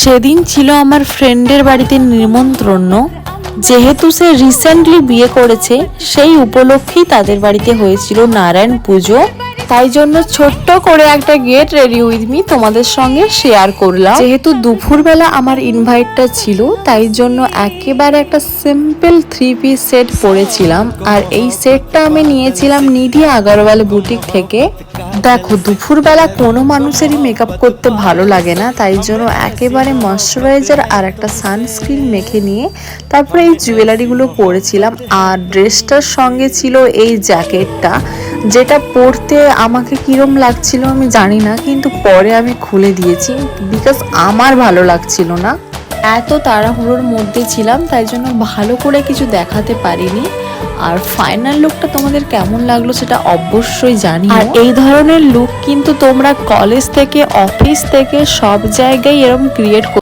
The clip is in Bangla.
সেদিন ছিল আমার ফ্রেন্ডের বাড়িতে নিমন্ত্রণ। যেহেতু সে রিসেন্টলি বিয়ে করেছে, সেই উপলক্ষেই তাদের বাড়িতে হয়েছিল নারায়ণ পুজো। তাই জন্য ছোট্ট করে একটা গেট রেডি উইথ মি তোমাদের সঙ্গে শেয়ার করলাম। যেহেতু দুপুরবেলা আমার ইনভাইটটা ছিল, তাই জন্য একেবারে একটা সিম্পল 3 পিস সেট পরেছিলাম। আর এই সেটটা আমি নিয়েছিলাম নিধি আগরওয়াল বুটিক থেকে। দেখো, দুপুরবেলা কোনো মানুষেরই মেকআপ করতে ভালো লাগে না, তাই জন্য একেবারে ময়শ্চারাইজার আর একটা সানস্ক্রিন মেখে নিয়ে তারপরে এই জুয়েলারিগুলো পরেছিলাম। আর ড্রেসটার সঙ্গে ছিল এই জ্যাকেটটা, যেটা পরতে আমাকে কিরম লাগছিল আমি জানি না, কিন্তু পরে আমি খুলে দিয়েছি বিকজ আমার ভালো লাগছিল না। এত তাড়াহুড়োর মধ্যে ছিলাম, তাই জন্য ভালো করে কিছু দেখাতে পারিনি। আর ফাইনাল লুকটা তোমাদের কেমন লাগলো সেটা অবশ্যই জানি। আর এই ধরনের লুক কিন্তু তোমরা কলেজ থেকে, অফিস থেকে সব জায়গায় এরকম ক্রিয়েট